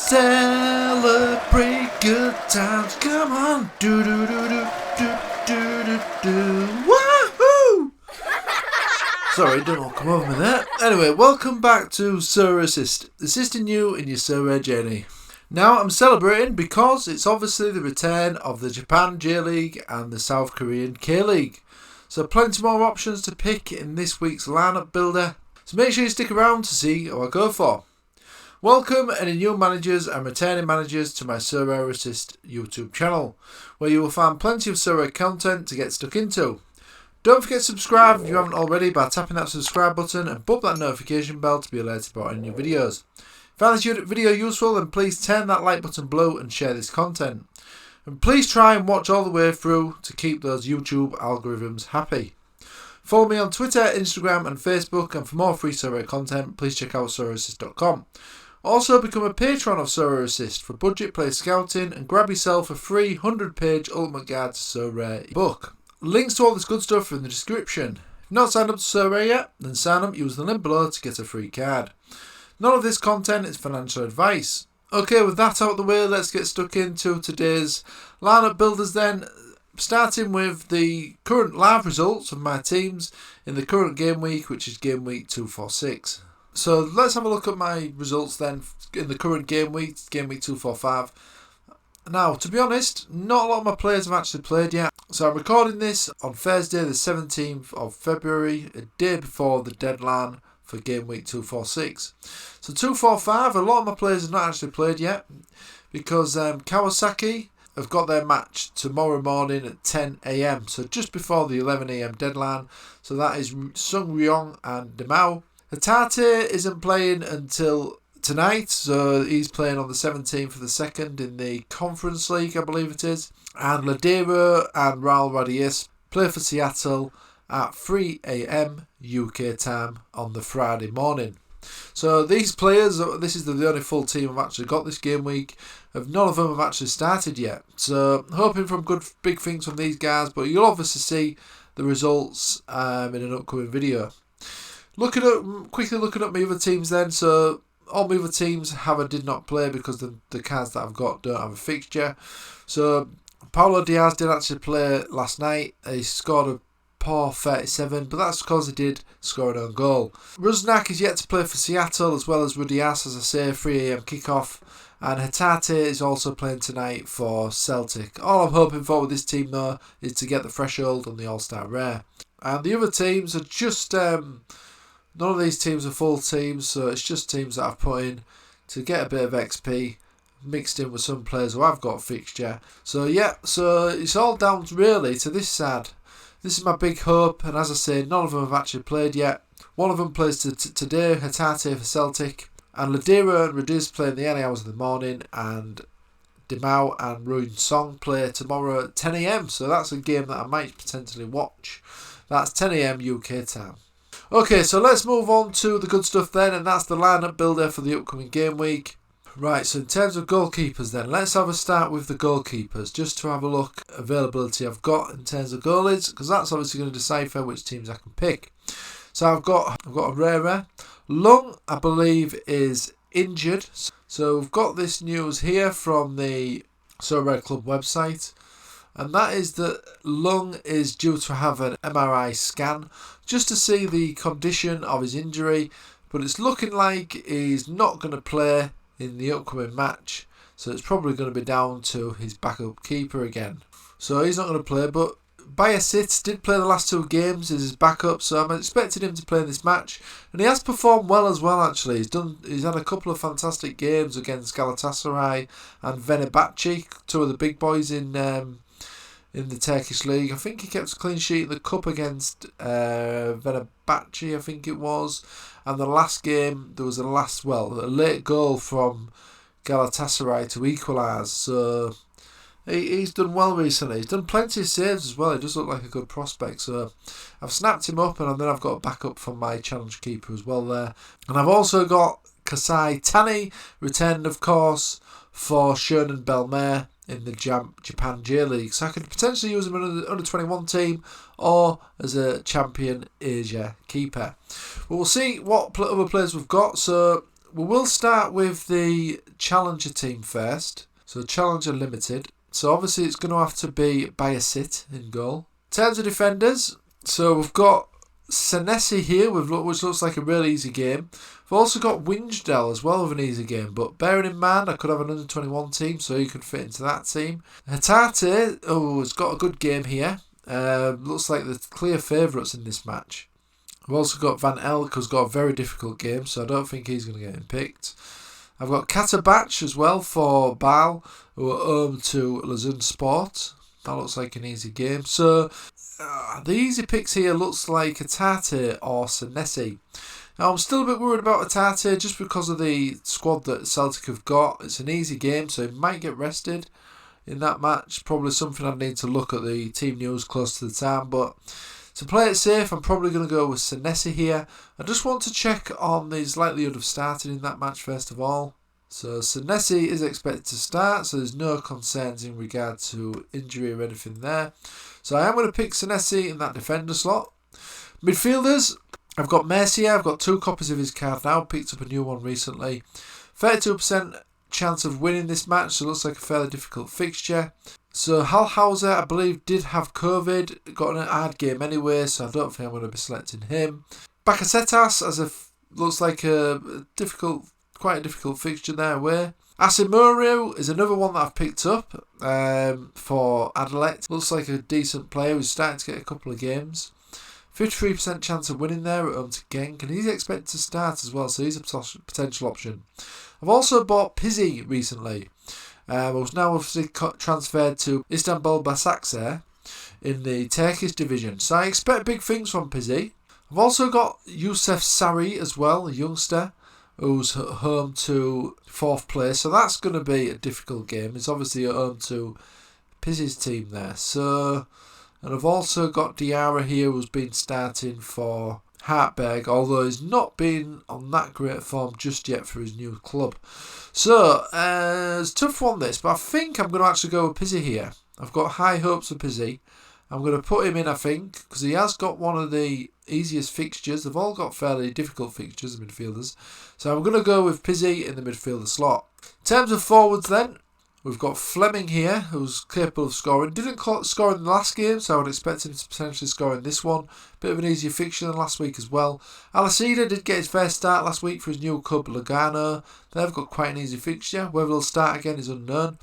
Celebrate good times. Come on. Do do do do do do do do. Woohoo! Sorry, don't all come over me there. Anyway, welcome back to Sorare Assist, assisting you in your Sorare journey. Now I'm celebrating because it's obviously the return of the Japan J League and the South Korean K League. So plenty more options to pick in this week's lineup builder. So make sure you stick around to see who I go for. Welcome any new managers and returning managers to my Sorare Assist YouTube channel, where you will find plenty of Sorare content to get stuck into. Don't forget to subscribe if you haven't already by tapping that subscribe button and bump that notification bell to be alerted about any new videos. If you find this video useful, then please turn that like button below and share this content. And please try and watch all the way through to keep those YouTube algorithms happy. Follow me on Twitter, Instagram and Facebook, and for more free Sorare content, please check out sorareassist.com. Also become a patron of Sorare Assist for budget play scouting and grab yourself a free 100-page Ultimate Guide to Sorare book. Links to all this good stuff are in the description. If you're not signed up to Sorare yet, then sign up, use the link below to get a free card. None of this content is financial advice. Okay, with that out of the way, let's get stuck into today's lineup builders then. Starting with the current live results of my teams in the current game week, which is game week 246. So let's have a look at my results then in the current game week 245. Now, to be honest, not a lot of my players have actually played yet. So I'm recording this on Thursday the 17th of February, a day before the deadline for game week 246. So 245, a lot of my players have not actually played yet because Kawasaki have got their match tomorrow morning at 10 AM. So just before the 11 AM deadline. So that is Sung Ryong and Demao. Hatate isn't playing until tonight, so he's playing on the 17th of the 2nd in the Conference League, I believe it is. And Ladero and Raul Radius play for Seattle at 3 AM UK time on the Friday morning. So these players, this is the only full team I've actually got this game week. None of them have actually started yet. So hoping for good big things from these guys, but you'll obviously see the results in an upcoming video. Quickly looking at my other teams then. So all my other teams did not play because the cards that I've got don't have a fixture. So Paulo Diaz did actually play last night. He scored a poor 37, but that's because he did score an own goal. Rusnak is yet to play for Seattle, as well as Rudias, as I say, 3 AM kickoff. And Hatate is also playing tonight for Celtic. All I'm hoping for with this team though is to get the threshold on the All-Star Rare. And the other teams are just none of these teams are full teams, so it's just teams that I've put in to get a bit of XP mixed in with some players who I've got a fixture. So yeah, so it's all down really to this side. This is my big hope, and as I say, none of them have actually played yet. One of them plays today, Hatate for Celtic, and Ladera and Reduce play in the early hours of the morning, and Demao and Ruin Song play tomorrow at 10 AM, so that's a game that I might potentially watch. That's 10 AM UK time. Okay, so let's move on to the good stuff then, and that's the lineup builder for the upcoming game week. Right, so in terms of goalkeepers then, let's have a start with the goalkeepers, just to have a look at availability I've got in terms of goalies, because that's obviously going to decipher which teams I can pick. So I've got Herrera. Lung, I believe, is injured. So we've got this news here from the Sorare Club website, and that is that Lung is due to have an MRI scan just to see the condition of his injury, but it's looking like he's not going to play in the upcoming match, so it's probably going to be down to his backup keeper again. So he's not going to play, but Bayasit did play the last 2 games as his backup, so I'm expecting him to play in this match, and he has performed well as well actually. He's had a couple of fantastic games against Galatasaray and Fenerbahce, 2 of the big boys in the Turkish league. I think he kept a clean sheet in the cup against Fenerbahce, I think it was. And the last game, there was a late goal from Galatasaray to equalise. So he's done well recently. He's done plenty of saves as well. He does look like a good prospect. So I've snapped him up, and then I've got a backup from my challenge keeper as well there. And I've also got Kasai Tani, returned of course, for Shonan Belmare in the Japan J League. So I could potentially use him in the under-21 team or as a Champion Asia keeper. But we'll see what other players we've got. So we will start with the Challenger team first. So Challenger Limited. So obviously it's going to have to be Bybit in goal. In terms of defenders, so we've got Senesi here, which looks like a really easy game. We've also got Winsdell as well with an easy game, but bearing in mind I could have an under-21 team, so he could fit into that team. Hatate, has got a good game here. Looks like the clear favourites in this match. We've also got Van Elk, who's got a very difficult game, so I don't think he's going to get him picked. I've got Katabach as well for Bal, who are home to Lazun Sport. That looks like an easy game. So the easy picks here looks like Hatate or Senesi. Now I'm still a bit worried about Hatate just because of the squad that Celtic have got. It's an easy game, so he might get rested in that match. Probably something I need to look at the team news close to the time, but to play it safe, I'm probably going to go with Senesi here. I just want to check on his likelihood of starting in that match first of all. So Senesi is expected to start, so there's no concerns in regard to injury or anything there. So I am going to pick Senesi in that defender slot. Midfielders, I've got Mercier. I've got 2 copies of his card now. Picked up a new one recently. 32% chance of winning this match, so it looks like a fairly difficult fixture. So Hallhauser, I believe, did have COVID, got an hard game anyway, so I don't think I'm going to be selecting him. Bakasetas looks like quite a difficult fixture there away. Asimurio is another one that I've picked up for Adelaide. Looks like a decent player who's starting to get a couple of games. 53% chance of winning there at home to Genk, and he's expected to start as well, so he's a potential option. I've also bought Pizzi recently. Was now obviously transferred to Istanbul Başakşehir in the Turkish division. So I expect big things from Pizzi. I've also got Youssef Sarri as well, a youngster who's home to 4th place. So that's going to be a difficult game. It's obviously at home to Pizzi's team there. And I've also got Diarra here who's been starting for Hartberg, although he's not been on that great form just yet for his new club. So, it's a tough one this, but I think I'm going to actually go with Pizzi here. I've got high hopes for Pizzi. I'm going to put him in, I think, because he has got one of the easiest fixtures. They've all got fairly difficult fixtures, the midfielders. So I'm going to go with Pizzi in the midfielder slot. In terms of forwards then, we've got Fleming here, who's capable of scoring. Didn't score in the last game, so I would expect him to potentially score in this one. Bit of an easier fixture than last week as well. Alacida did get his first start last week for his new club, Lugano. They've got quite an easy fixture. Whether they'll start again is unknown.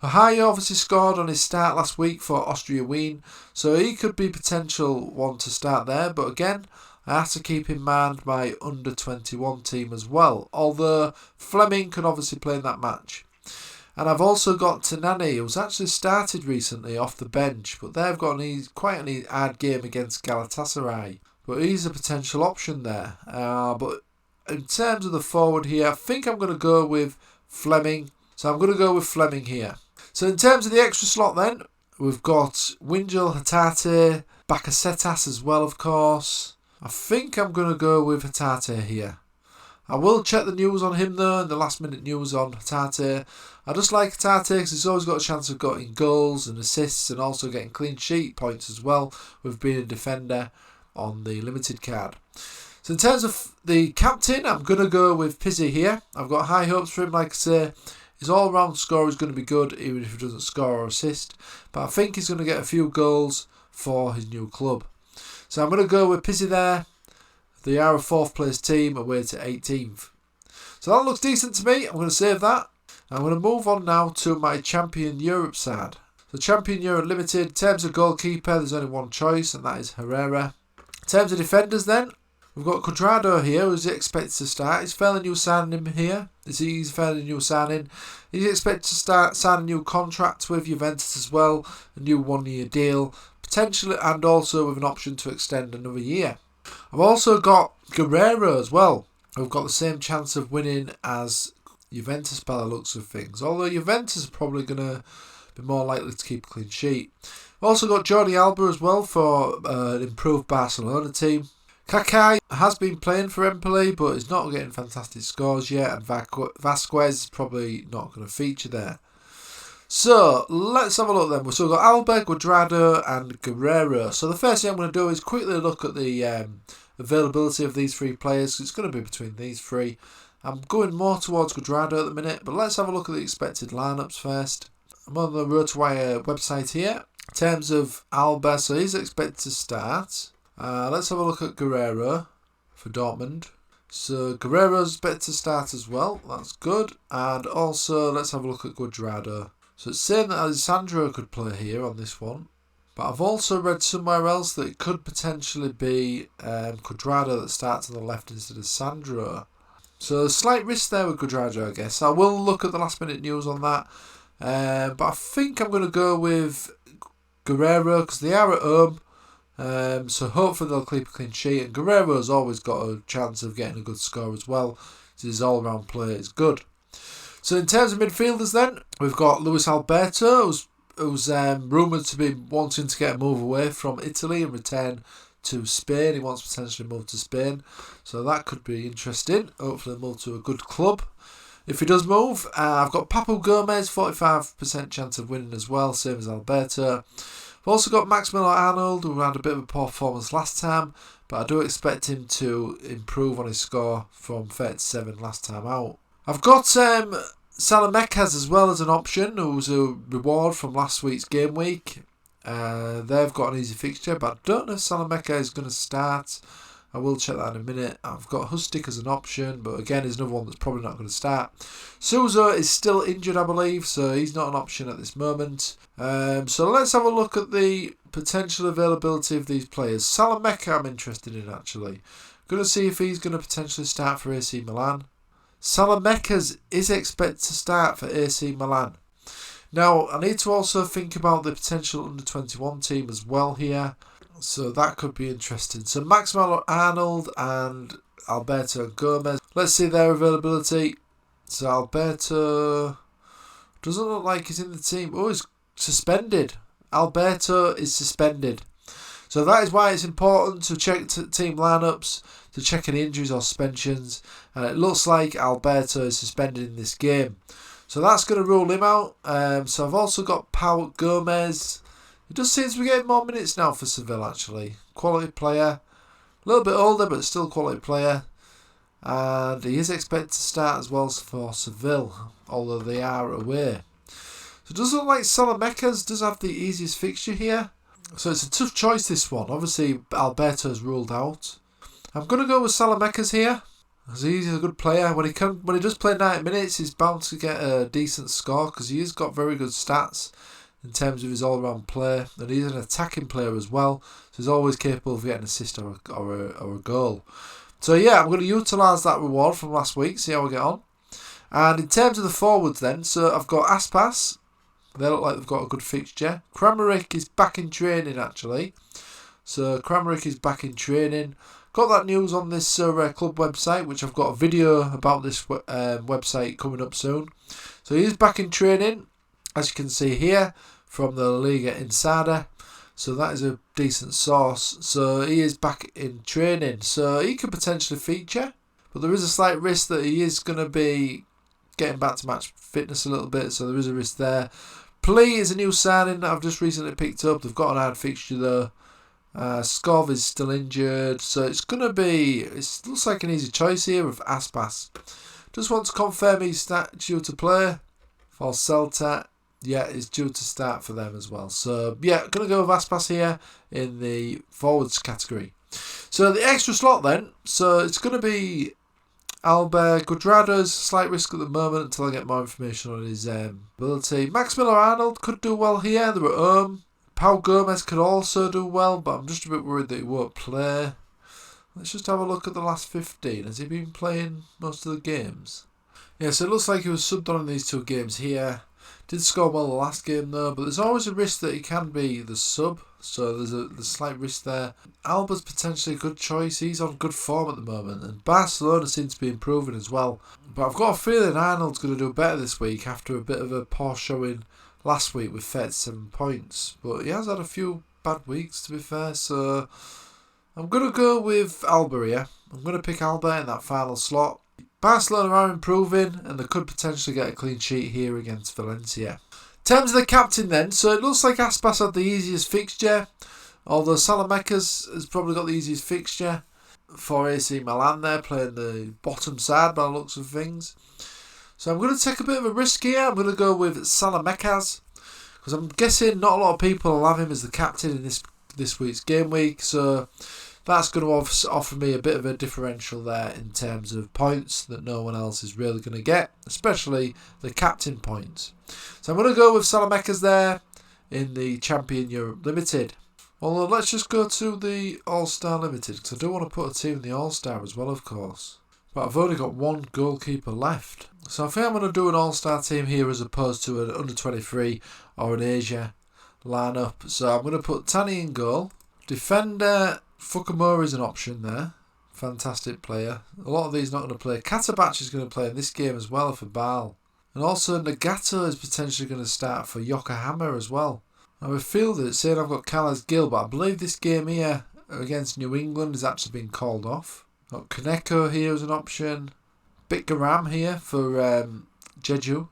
Ohio obviously scored on his start last week for Austria Wien, so he could be potential one to start there. But again, I have to keep in mind my under-21 team as well, although Fleming can obviously play in that match. And I've also got Tanani, who's actually started recently off the bench, but they've got quite an hard game against Galatasaray. But he's a potential option there. But in terms of the forward here, I think I'm going to go with Fleming. So I'm going to go with Fleming here. So in terms of the extra slot then, we've got Wingel, Hatate, Bakasetas as well, of course. I think I'm going to go with Hatate here. I will check the news on him though, and the last minute news on Hatate. I just like Hatate because he's always got a chance of getting goals and assists and also getting clean sheet points as well with being a defender on the limited card. So in terms of the captain, I'm going to go with Pizzi here. I've got high hopes for him, like I say. His all-round score is going to be good even if he doesn't score or assist. But I think he's going to get a few goals for his new club. So I'm going to go with Pizzi there. They are a 4th place team away to 18th. So that looks decent to me. I'm going to save that. I'm going to move on now to my Champion Europe side. So Champion Europe Limited, in terms of goalkeeper, there's only one choice, and that is Herrera. In terms of defenders then, we've got Cuadrado here, who's expected to start. He's fairly new signing here. He's fairly new signing. He's expected to sign a new contract with Juventus as well, a new 1-year deal, potentially, and also with an option to extend another year. I've also got Guerrero as well, who've got the same chance of winning as Juventus by the looks of things. Although Juventus are probably going to be more likely to keep a clean sheet. I've also got Jordi Alba as well for an improved Barcelona team. Kaká has been playing for Empoli, but he's not getting fantastic scores yet, and Vasquez is probably not going to feature there. So, let's have a look then. We've still got Alba, Cuadrado and Guerrero. So the first thing I'm going to do is quickly look at the availability of these 3 players. It's going to be between these 3. I'm going more towards Cuadrado at the minute, but let's have a look at the expected lineups first. I'm on the RotoWire website here. In terms of Alba, so he's expected to start. Let's have a look at Guerrero for Dortmund. So Guerrero's expected to start as well. That's good. And also let's have a look at Cuadrado. So it's saying that Alessandro could play here on this one. But I've also read somewhere else that it could potentially be Cuadrado that starts on the left instead of Sandro. So slight risk there with Cuadrado, I guess. I will look at the last minute news on that. But I think I'm going to go with Guerrero because they are at home. So hopefully they'll keep a clean sheet. And Guerrero's always got a chance of getting a good score as well. His all-round play is good. So in terms of midfielders then, we've got Luis Alberto, who's rumoured to be wanting to get a move away from Italy and return to Spain. He wants to potentially move to Spain. So that could be interesting. Hopefully move to a good club. If he does move, I've got Papu Gomez, 45% chance of winning as well, same as Alberto. I've also got Max Miller-Arnold, who had a bit of a poor performance last time, but I do expect him to improve on his score from 37 last time out. I've got Salamekas as well as an option, who's a reward from last week's game week. They've got an easy fixture, but I don't know if Salameka is going to start. I will check that in a minute. I've got Hustik as an option, but again, he's another one that's probably not going to start. Souza is still injured, I believe, so he's not an option at this moment. So let's have a look at the potential availability of these players. Salameka I'm interested in, actually. Going to see if he's going to potentially start for AC Milan. Salamekas is expected to start for AC Milan. Now, I need to also think about the potential under-21 team as well here. So that could be interesting. So Max Miller-Arnold and Alberto Gomez. Let's see their availability. So Alberto doesn't look like he's in the team. Oh, he's suspended. Alberto is suspended. So that is why it's important to check team lineups, to check any injuries or suspensions. And it looks like Alberto is suspended in this game. So that's going to rule him out. So I've also got Pau Gomez. He does seem to be getting more minutes now for Seville, actually. Quality player. A little bit older, but still quality player. And he is expected to start as well for Seville, although they are away. So it does look like Salamekas does have the easiest fixture here. So it's a tough choice, this one. Obviously, Alberto's ruled out. I'm going to go with Salamekas here. Because he's a good player. When he does play 90 minutes, he's bound to get a decent score because he has got very good stats in terms of his all-round play, and he's an attacking player as well, so he's always capable of getting an assist or a goal. So yeah, I'm going to utilise that reward from last week, see how we get on. And in terms of the forwards then, so I've got Aspas. They look like they've got a good fixture. Kramaric is back in training, actually. So Kramaric is back in training. Got that news on this Sorare club website, which I've got a video about this website coming up soon. So he's back in training, as you can see here, from the Liga Insider. So that is a decent source. So he is back in training. So he could potentially feature. But there is a slight risk that he is going to be getting back to match fitness a little bit. So there is a risk there. Plea is a new signing that I've just recently picked up. They've got an hard fixture though. Skov is still injured. So it's going to be... It looks like an easy choice here with Aspas. Just want to confirm he's due to play for Celta. Yeah, it's due to start for them as well. So, yeah, going to go with Aspas here in the forwards category. So, the extra slot then. So, it's going to be Albert Cuadrado's slight risk at the moment until I get more information on his ability. Max Miller-Arnold could do well here. They're at home. Pau Gomez could also do well, but I'm just a bit worried that he won't play. Let's just have a look at the last 15. Has he been playing most of the games? Yeah, so it looks like he was subbed on in these two games here. Did score well the last game though, but there's always a risk that he can be the sub, so there's a slight risk there. Alba's potentially a good choice. He's on good form at the moment, and Barcelona seems to be improving as well. But I've got a feeling Arnold's going to do better this week after a bit of a poor showing last week with 37 points. But he has had a few bad weeks, to be fair, so I'm going to go with Alba here. I'm going to pick Alba in that final slot. Barcelona are improving and they could potentially get a clean sheet here against Valencia. In terms of the captain then, so it looks like Aspas had the easiest fixture, although Salamekas has probably got the easiest fixture. for AC Milan there, playing the bottom side by the looks of things. So I'm going to take a bit of a risk here. I'm going to go with Salamekas, because I'm guessing not a lot of people will have him as the captain in this week's game week. So that's going to offer me a bit of a differential there in terms of points that no one else is really going to get, especially the captain points. So I'm going to go with Salamekas there in the Champion Europe Limited. Although let's just go to the All-Star Limited, because I do want to put a team in the All-Star as well, of course. But I've only got one goalkeeper left. So I think I'm going to do an All-Star team here as opposed to an Under-23 or an Asia lineup. So I'm going to put Tani in goal. Defender, Fukumura is an option there. Fantastic player. A lot of these not going to play. Katabachi is going to play in this game as well for Bal. And also Nagato is potentially going to start for Yokohama as well. I have a feel that saying I've got Calais Gill, but I believe this game here against New England has actually been called off. Got Kaneko here as an option. Bitgaram here for Jeju.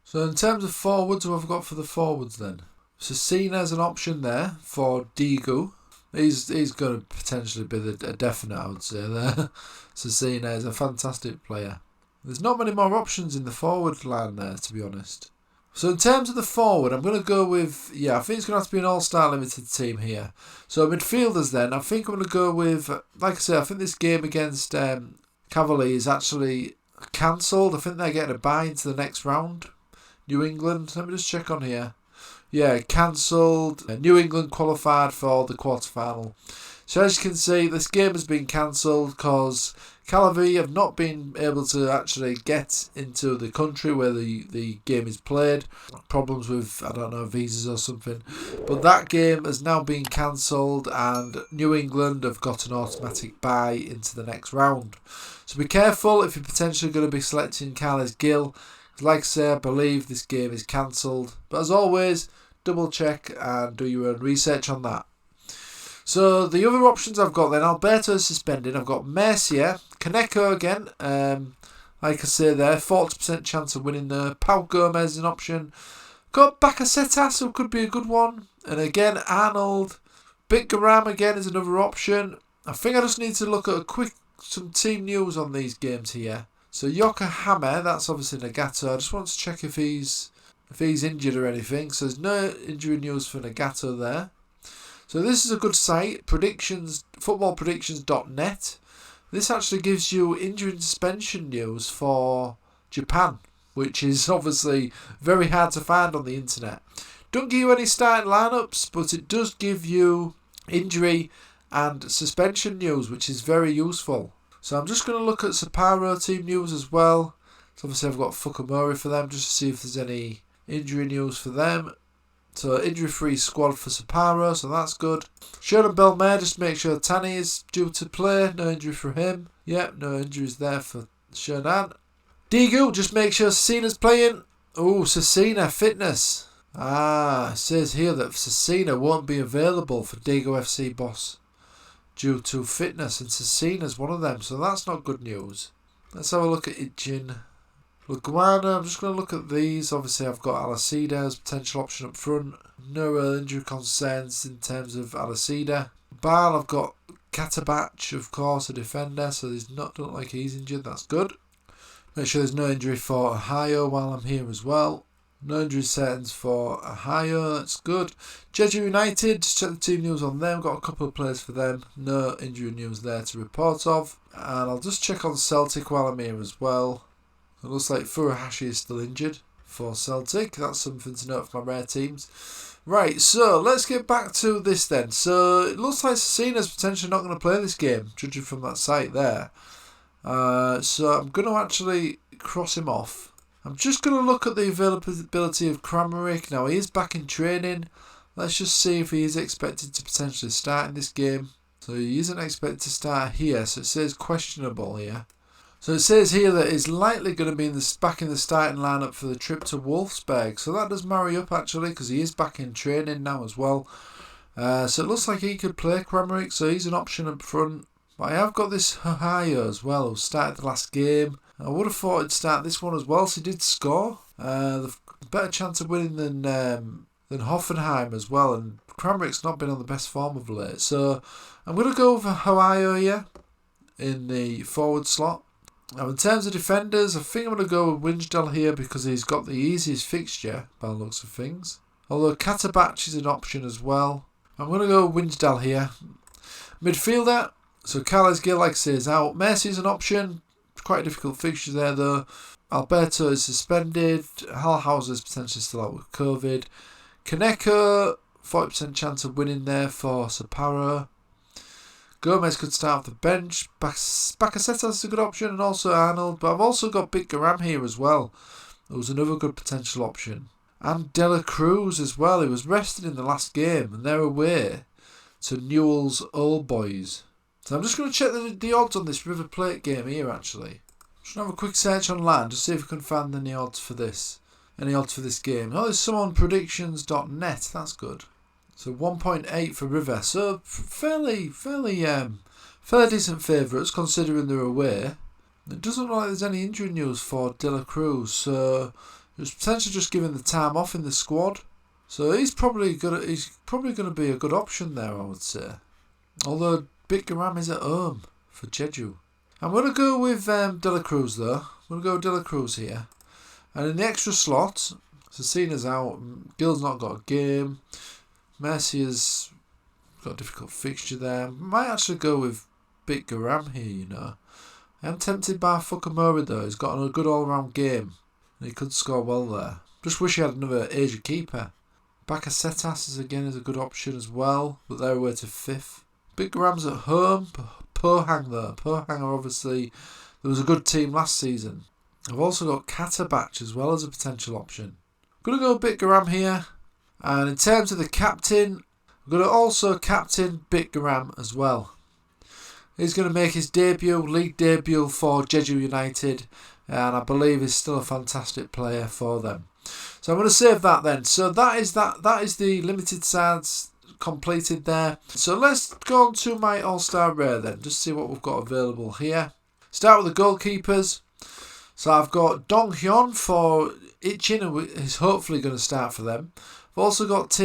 So in terms of forwards, what have I got for the forwards then? Cecina as an option there for Digu. He's going to potentially be a definite, I would say there. Cecina is a fantastic player. There's not many more options in the forward line there, to be honest. So in terms of the forward, I'm going to go with, I think it's going to have to be an All-Star Limited team here. So midfielders then, I think I'm going to go with, like I say, I think this game against Cavalier is actually cancelled. I think they're getting a bye into the next round. New England, let me just check on here. Yeah, cancelled. New England qualified for the quarterfinal. So as you can see, this game has been cancelled because Calavi have not been able to actually get into the country where the game is played. Problems with, I don't know, visas or something. But that game has now been cancelled and New England have got an automatic bye into the next round. So be careful if you're potentially going to be selecting Calais Gill. Like I say, I believe this game is cancelled. But as always, double check and do your own research on that. So the other options I've got then, Alberto is suspended. I've got Mercier, Kaneko again. Like I say there, 40% chance of winning there. Pau Gomez is an option. Got Bakasetas, who could be a good one. And again, Arnold. Bitgaram again is another option. I think I just need to look at some team news on these games here. So Yokohama, that's obviously Nagato. I just want to check if he's injured or anything. So there's no injury news for Nagato there. So this is a good site, footballpredictions.net. This actually gives you injury and suspension news for Japan, which is obviously very hard to find on the internet. Don't give you any starting lineups, but it does give you injury and suspension news, which is very useful. So I'm just going to look at Sapporo team news as well. So obviously I've got Fukumura for them, just to see if there's any injury news for them. So injury-free squad for Sapporo, so that's good. Shonan Belmare, just make sure Tani is due to play. No injury for him. Yep, no injuries there for Shonan. Digu, just make sure Cecina's playing. Oh, Cecina fitness. It says here that Cecina won't be available for Digu FC boss due to fitness, and Cecina's one of them, so that's not good news. Let's have a look at Ichin. Luguana, I'm just going to look at these. Obviously, I've got Alicida as a potential option up front. No real injury concerns in terms of Alicida. Bal, I've got Katabach, of course, a defender, so there's don't look like he's injured. That's good. Make sure there's no injury for Ohio while I'm here as well. No injury settings for Ohio, that's good. Jeju United, just check the team news on them. Got a couple of players for them. No injury news there to report of. And I'll just check on Celtic while I'm here as well. It looks like Furuhashi is still injured for Celtic. That's something to note for my rare teams. Right, so let's get back to this then. So it looks like Cecina's potentially not going to play this game, judging from that site there. So I'm going to actually cross him off. I'm just going to look at the availability of Kramaric. Now, he is back in training. Let's just see if he is expected to potentially start in this game. So he isn't expected to start here, so it says questionable here. So it says here that he's likely going to be back in the starting lineup for the trip to Wolfsburg. So that does marry up actually, because he is back in training now as well. So it looks like he could play Kramaric, so he's an option up front. But I have got this Ohio as well, who started the last game. I would have thought he'd start this one as well, so he did score. The better chance of winning than Hoffenheim as well, and Kramaric's not been on the best form of late. So I'm going to go for Ohio here. in the forward slot. Now in terms of defenders, I think I'm going to go with Winsdell here because he's got the easiest fixture by the looks of things. Although Katabach is an option as well. I'm going to go with Winsdell here. Midfielder, so Carles Gil, like I say, is out. Mercy's an option. Quite a difficult fixture there though. Alberto is suspended. Hallhauser's potentially still out with COVID. Kaneko, 40% chance of winning there for Saparo. Gomez could start off the bench. Bakasetas is a good option, and also Arnold. But I've also got Big Garam here as well. There was another good potential option. And Dela Cruz as well. He was rested in the last game, and they're away to Newell's Old Boys. So I'm just going to check the odds on this River Plate game here, actually. Just going to have a quick search online to see if we can find any odds for this. Any odds for this game. Oh, there's some on predictions.net. That's good. So 1.8 for River. So fairly decent favourites considering they're away. It doesn't look like there's any injury news for De La Cruz. So there's potentially just giving the time off in the squad. So he's probably going to be a good option there, I would say. Although Big Garam is at home for Jeju. I'm going to go with De La Cruz though. I'm going to go with De La Cruz here. And in the extra slot, Cecina's out. Gil's not got a game. Mercier's got a difficult fixture there. Might actually go with Big Garam here, you know. I am tempted by Fukumura though. He's got a good all-round game. And he could score well there. Just wish he had another Asia keeper. Bakasetas is a good option as well. But they're away to 5th. Big Garam's at home. Pohang though. Pohang are obviously... There was a good team last season. I've also got Katabach as well as a potential option. I'm going to go Big Garam here. And in terms of the captain, I'm going to also captain Big Garam as well. He's going to make his league debut for Jeju United, and I believe he's still a fantastic player for them. So I'm going to save that then. So that is the limited sides completed there. So let's go on to my All-Star Rare then, just see what we've got available here. Start with the goalkeepers. So I've got Dong Hyun for Ichin, who is hopefully going to start for them. I've also got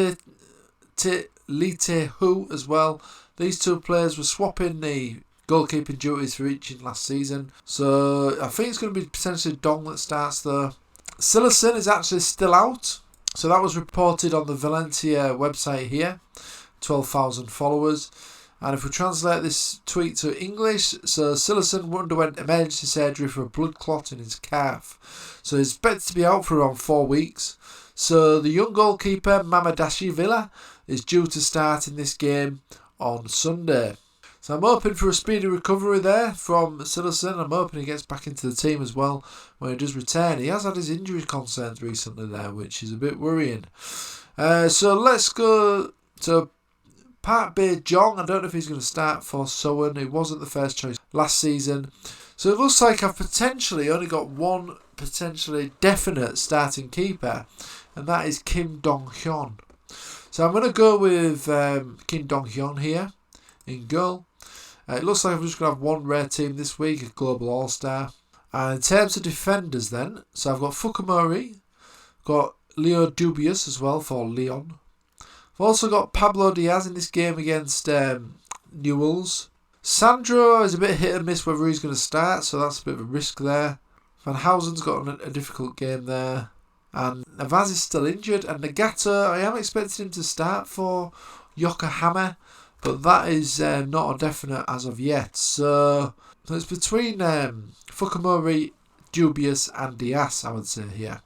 Lee Tae-hoo as well. These two players were swapping the goalkeeping duties for Ichin last season. So I think it's going to be potentially Dong that starts though. Silerson is actually still out. So that was reported on the Valencia website here. 12,000 followers. And if we translate this tweet to English, so Silerson underwent emergency surgery for a blood clot in his calf. So he's expected to be out for around 4 weeks. So the young goalkeeper Mamadashvili is due to start in this game on Sunday. So I'm hoping for a speedy recovery there from Silerson. I'm hoping he gets back into the team as well when he does return. He has had his injury concerns recently there, which is a bit worrying. So let's go to Park Bae-jong. I don't know if he's going to start for Seoul. He wasn't the first choice last season. So it looks like I've potentially only got one potentially definite starting keeper, and that is Kim Dong-hyun. So I'm going to go with Kim Dong-hyun here in goal. It looks like I'm just going to have one rare team this week, a Global All-Star. And in terms of defenders then, so I've got Fukumori, got Leo Dubious as well for Leon. I've also got Pablo Diaz in this game against Newell's. Sandro is a bit hit and miss whether he's going to start, so that's a bit of a risk there. Van Housen's got a difficult game there. And Navaz is still injured. And Nagata, I am expecting him to start for Yokohama, but that is not a definite as of yet. So it's between Fukumori, Dubious and Diaz, I would say here.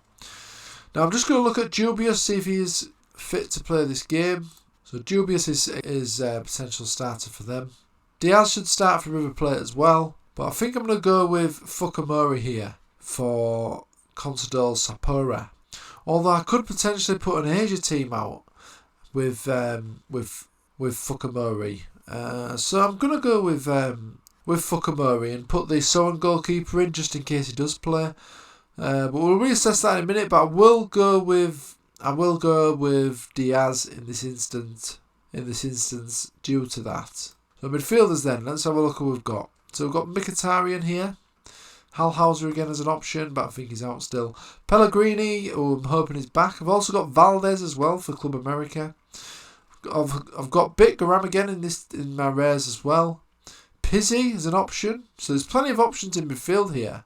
Now I'm just going to look at Dubious, see if he is fit to play this game. So Dubious is a potential starter for them. Diaz should start for River Plate as well. But I think I'm going to go with Fukumori here for Consadole Sapporo. Although I could potentially put an Asia team out with Fukumori. So I'm going to go with Fukumori and put the Soan goalkeeper in just in case he does play. But we'll reassess that in a minute. But I will go with Diaz in this instance due to that. So midfielders then. Let's have a look who we've got. So we've got Mkhitaryan here. Hallhauser again as an option, but I think he's out still. Pellegrini, who I'm hoping is back. I've also got Valdez as well for Club America. I've got Big Garam again in my rares as well. Pizzi as an option. So there's plenty of options in midfield here.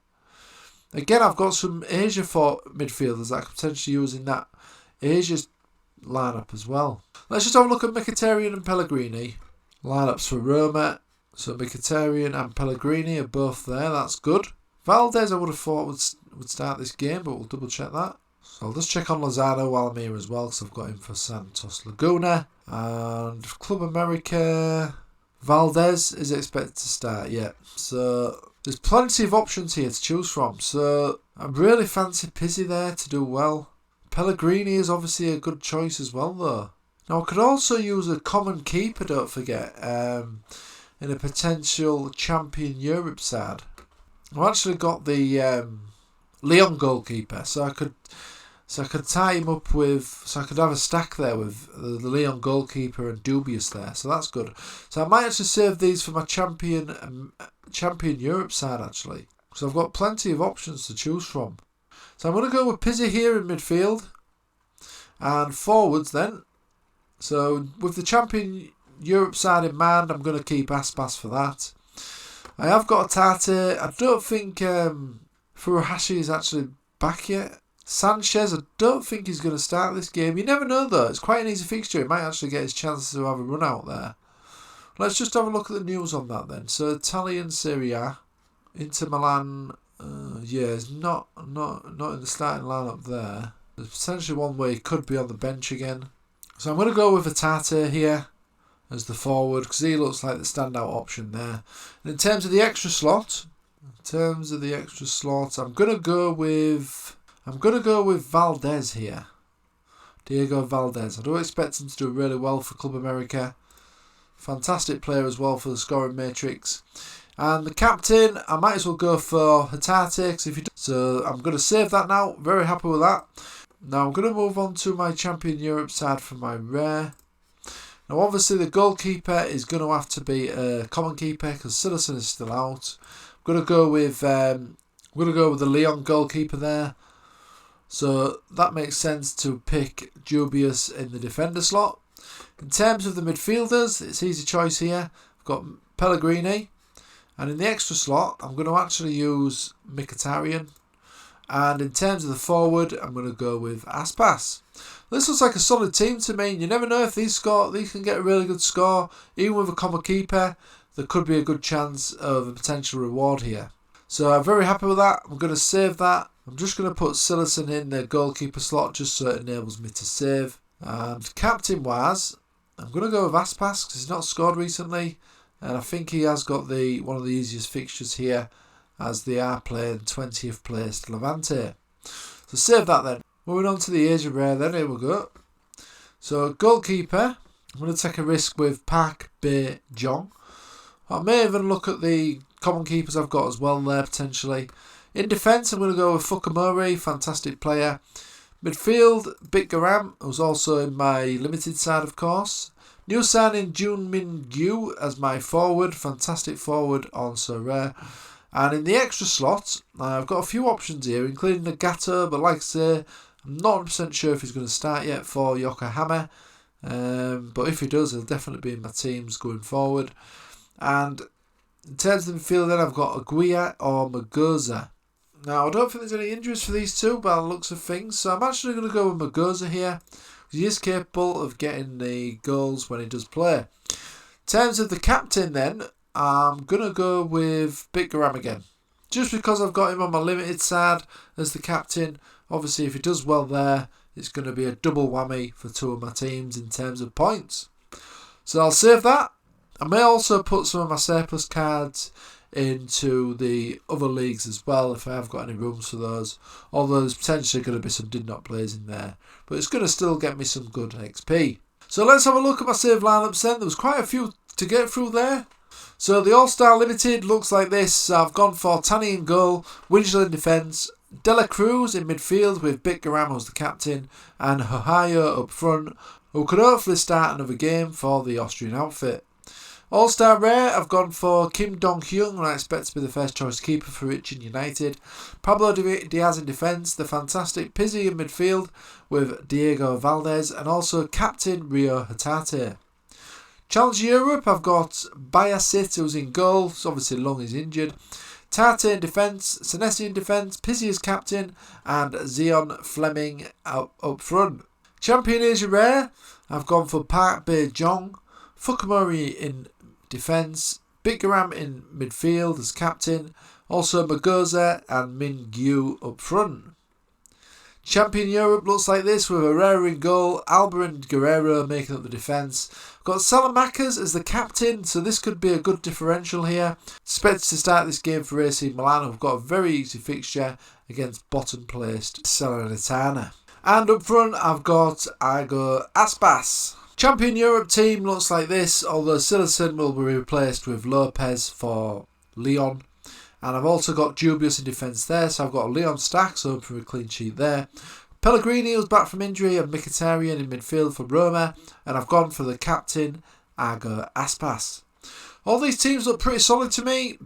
Again, I've got some Asia for midfielders that I could potentially use in that Asia's lineup as well. Let's just have a look at Mkhitaryan and Pellegrini. Lineups for Roma. So Mkhitaryan and Pellegrini are both there. That's good. Valdez I would have thought would start this game, but we'll double check that. So I'll just check on Lozano while I'm here as well, because I've got him for Santos Laguna. And Club America, Valdez is expected to start, yeah. So there's plenty of options here to choose from. So I really fancy Pizzi there to do well. Pellegrini is obviously a good choice as well though. Now I could also use a common keeper, don't forget, in a potential Champion Europe side. I've actually got the Lyon goalkeeper, so I could tie him up with, so I could have a stack there with the Lyon goalkeeper and Dubious there, so that's good. So I might actually save these for my Champion Europe side actually, because I've got plenty of options to choose from. So I'm going to go with Pizzi here in midfield, and forwards then. So with the Champion Europe side in mind, I'm going to keep Aspas for that. I have got a Tate. I don't think Furuhashi is actually back yet. Sanchez, I don't think he's going to start this game. You never know though. It's quite an easy fixture. He might actually get his chance to have a run out there. Let's just have a look at the news on that then. So Italian Serie A, Inter Milan, yeah, is not in the starting lineup there. There's potentially one where he could be on the bench again. So I'm going to go with Tate here as the forward, because he looks like the standout option there. And in terms of the extra slot, I'm going to go with Valdez here. Diego Valdez. I don't expect him to do really well for Club America. Fantastic player as well for the scoring matrix. And the captain, I might as well go for Hatate. So I'm going to save that now. Very happy with that. Now I'm going to move on to my Champion Europe side for my rare. Now obviously the goalkeeper is going to have to be a common keeper because Silerson is still out. I'm going to go with the Lyon goalkeeper there. So that makes sense to pick Dubious in the defender slot. In terms of the midfielders, it's easy choice here. I've got Pellegrini. And in the extra slot, I'm going to actually use Mkhitaryan. And in terms of the forward, I'm going to go with Aspas. This looks like a solid team to me. You never know if these can get a really good score. Even with a common keeper, there could be a good chance of a potential reward here. So I'm very happy with that. I'm going to save that. I'm just going to put Silerson in the goalkeeper slot just so it enables me to save. And captain-wise, I'm going to go with Aspas because he's not scored recently. And I think he has got one of the easiest fixtures here, as they are playing 20th placed Levante. So save that then. Moving on to the Asia rare then, here we go. So goalkeeper, I'm going to take a risk with Park Bae-jong. I may even look at the common keepers I've got as well there potentially. In defence, I'm going to go with Fukumori, fantastic player. Midfield, Bitgaram, who's also in my limited side of course. New signing Jun Min Gyu as my forward, fantastic forward on Sorare. And in the extra slot, I've got a few options here, including Nagato, but like I say, I'm not 100% sure if he's going to start yet for Yokohama. But if he does, he'll definitely be in my teams going forward. And in terms of the midfield, then I've got Aguirre or Magoza. Now, I don't think there's any injuries for these two by the looks of things, so I'm actually going to go with Magoza here. He is capable of getting the goals when he does play. In terms of the captain then, I'm going to go with Bitgaram again. Just because I've got him on my limited side as the captain. Obviously, if he does well there, it's going to be a double whammy for two of my teams in terms of points. So I'll save that. I may also put some of my surplus cards into the other leagues as well if I have got any rooms for those. Although there's potentially going to be some did not plays in there. But it's going to still get me some good XP. So let's have a look at my save lineups then. There was quite a few to get through there. So the All-Star Limited looks like this. I've gone for Tani in goal, Winchell in defence, Dela Cruz in midfield with Bitgaram as the captain, and Hohayo up front, who could hopefully start another game for the Austrian outfit. All-Star Rare, I've gone for Kim Dong-hyun, and I expect to be the first choice keeper for Richmond United. Pablo Diaz in defence, the fantastic Pizzi in midfield with Diego Valdez, and also captain Rio Hatate. Challenge Europe, I've got Bybit, who's in goal. So obviously Long is injured. Tate in defence, Senesi in defence, Pizzi as captain, and Zion Fleming up front. Champion Asia Rare, I've gone for Park Bae-jong, Fukumori in defence, Bitgaram in midfield as captain, also Magoza and Min Gyu up front. Champion Europe looks like this with Herrera in goal, Alba and Guerrero making up the defence. Got Salamanca's as the captain, so this could be a good differential here. Expected to start this game for AC Milan, who've got a very easy fixture against bottom placed Salernitana. And up front I've got Iago Aspas. Champion Europe team looks like this, although Silerson will be replaced with Lopez for Lyon. And I've also got Dubious in defence there, so I've got Leon Stacks hoping for a clean sheet there. Pellegrini was back from injury and Mkhitaryan in midfield for Roma, and I've gone for the captain, Iago Aspas. All these teams look pretty solid to me,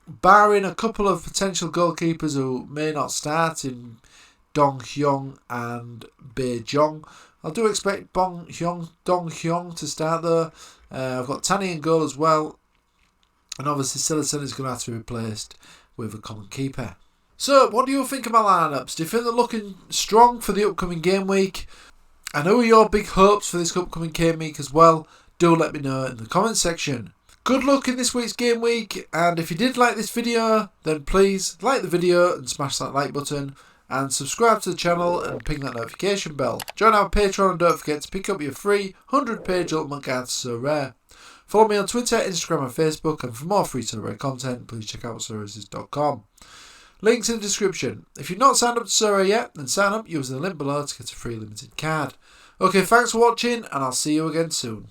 barring a couple of potential goalkeepers who may not start in Dong Hyung and Bae-jong. I do expect Dong Hyung to start though. I've got Tani in goal as well. And obviously Silerson is going to have to be replaced with a common keeper. So what do you think of my lineups? Do you think they're looking strong for the upcoming game week? And who are your big hopes for this upcoming game week as well? Do let me know in the comments section. Good luck in this week's game week. And if you did like this video, then please like the video and smash that like button. And subscribe to the channel and ping that notification bell. Join our Patreon and don't forget to pick up your free 100-page ultimate guide to Sorare. Follow me on Twitter, Instagram and Facebook, and for more free Sorare content, please check out Sorare.com. Links in the description. If you've not signed up to Sorare yet, then sign up using the link below to get a free limited card. Okay, thanks for watching, and I'll see you again soon.